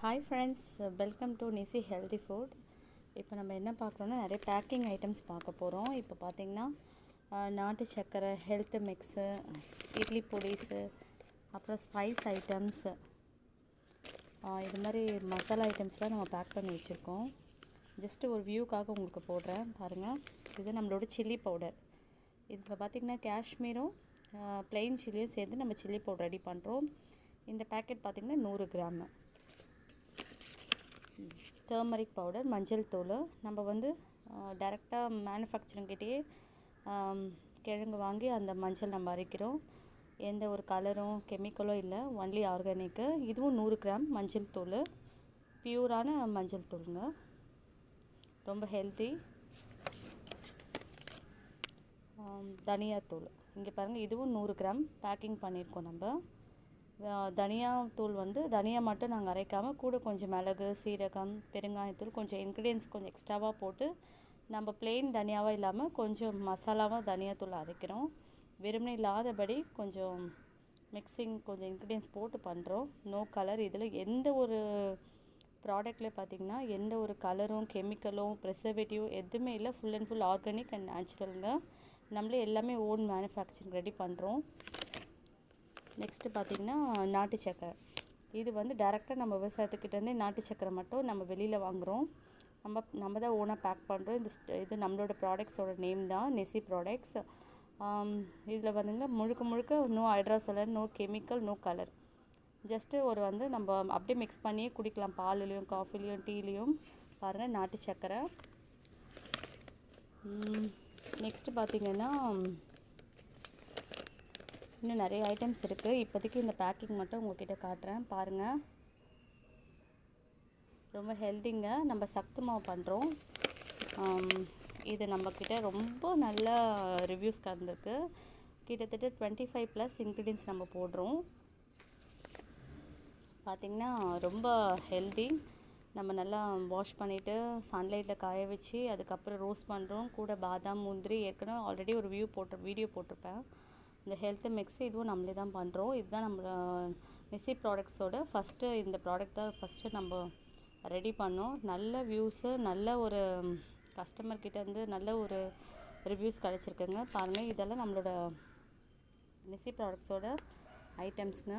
Hi friends, welcome to Nisi healthy food. இப்போ நம்ம என்ன பார்க்குறோன்னா நிறைய பேக்கிங் ஐட்டம்ஸ் பார்க்க போகிறோம். இப்போ பார்த்திங்கன்னா நாட்டு சர்க்கரை, ஹெல்த் மிக்ஸு, இட்லி பொடிஸு, அப்புறம் ஸ்பைஸ் ஐட்டம்ஸு, இது மாதிரி மசாலா ஐட்டம்ஸ்லாம் நம்ம பேக் பண்ணி வச்சுருக்கோம். ஜஸ்ட்டு ஒரு வியூக்காக உங்களுக்கு போடுறேன் பாருங்கள். இது நம்மளோட சில்லி பவுடர். இதில் பார்த்திங்கன்னா காஷ்மீரும் ப்ளெயின் சில்லியும் சேர்த்து நம்ம சில்லி பவுடர் ரெடி பண்ணுறோம். இந்த பேக்கெட் பார்த்திங்கன்னா 100 கிராம். டர்மரிக் பவுடர், மஞ்சள் தூள். நம்ம வந்து டைரெக்டாக மேனுஃபேக்சரிங்கிட்டேயே கிழங்கு வாங்கி அந்த மஞ்சள் நம்ம அரைக்கிறோம். எந்த ஒரு கலரும் கெமிக்கலும் இல்லை, ஒன்லி ஆர்கானிக்கு. இதுவும் 100 கிராம் மஞ்சள் தூள், பியூரான மஞ்சள் தூளுங்க, ரொம்ப ஹெல்த்தி. தனியாத்தூள் இங்கே பாருங்கள், இதுவும் 100 கிராம் பேக்கிங் பண்ணியிருக்கோம். நம்ம தனியா தூள் வந்து தனியா மட்டும் நாங்கள் அரைக்காமல் கூட கொஞ்சம் மிளகு, சீரகம், பெருங்காயத்தூள், கொஞ்சம் இன்க்ரீடியன்ஸ் கொஞ்சம் எக்ஸ்ட்ராவாக போட்டு நம்ம பிளெயின் தனியாவாக இல்லாமல் கொஞ்சம் மசாலாவாக தனியாத்தூள் அரைக்கிறோம். வெறுமனே இல்லாதபடி கொஞ்சம் மிக்சிங், கொஞ்சம் இன்க்ரீடியன்ஸ் போட்டு பண்ணுறோம். No colour. இதில் எந்த ஒரு ப்ராடக்ட்லேயே பார்த்திங்கன்னா எந்த ஒரு கலரும் கெமிக்கலும் ப்ரிசர்வேட்டிவ் எதுவுமே இல்லை. Full and full organic and நேச்சுரலுங்க. நம்மளே எல்லாமே ஓன் மேனுஃபேக்சரிங் ரெடி பண்ணுறோம். நெக்ஸ்ட்டு பார்த்திங்கன்னா நாட்டு சக்கரை. இது வந்து டேரெக்டாக நம்ம விவசாயத்துக்கிட்டேருந்தே நாட்டு சக்கரை மட்டும் நம்ம வெளியில் வாங்குகிறோம். நம்ம தான் ஓனாக பேக் பண்ணுறோம். இது நம்மளோட ப்ராடக்ட்ஸோட நேம் தான், நெசி ப்ராடக்ட்ஸ். இதில் வந்துங்க முழுக்க நோ ஹைட்ராசோலர், no chemical, no colour. Just ஒரு வந்து நம்ம அப்படியே மிக்ஸ் பண்ணியே குடிக்கலாம், பாலுலேயும் காஃபிலையும் டீலேயும். பாருங்கள், நாட்டு சக்கரை. நெக்ஸ்ட்டு பார்த்திங்கன்னா இன்னும் நிறைய ஐட்டம்ஸ் இருக்குது. இப்போதைக்கு இந்த பேக்கிங் மட்டும் உங்கள்கிட்ட காட்டுறேன் பாருங்கள். ரொம்ப ஹெல்த்திங்க. நம்ம சத்து மாவு பண்ணுறோம். இது நம்மக்கிட்ட ரொம்ப நல்ல ரிவ்யூஸ் கலந்துருக்கு. கிட்டத்தட்ட 25+ இன்க்ரீடியன்ஸ் நம்ம போடுறோம். பார்த்திங்கன்னா ரொம்ப ஹெல்த்தி. நம்ம நல்லா வாஷ் பண்ணிவிட்டு சன்லைட்டில் காய வச்சு அதுக்கப்புறம் ரோஸ்ட் பண்ணுறோம். கூட பாதாம், முந்திரி ஏற்கனவே ஆல்ரெடி ஒரு வீடியோ போட்டிருப்பேன். இந்த ஹெல்த் மிக்ஸ் இதுவும் நம்மளே தான் பண்ணுறோம். இதுதான் நம்ம நெசி ப்ராடக்ட்ஸோட ஃபஸ்ட்டு. இந்த ப்ராடக்ட் தான் ஃபஸ்ட்டு நம்ம ரெடி பண்ணோம். நல்ல வியூஸு, நல்ல ஒரு கஸ்டமர்கிட்டேருந்து நல்ல ஒரு ரிவ்யூஸ் கிடச்சிருக்குங்க. பாருங்கள், இதெல்லாம் நம்மளோட நெசி ப்ராடக்ட்ஸோட ஐட்டம்ஸுங்க.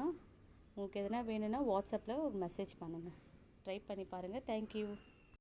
உங்களுக்கு எதுனா வேணும்னா வாட்ஸ்அப்பில் ஒரு மெசேஜ் பண்ணுங்கள். ட்ரை பண்ணி பாருங்கள். தேங்க்யூ.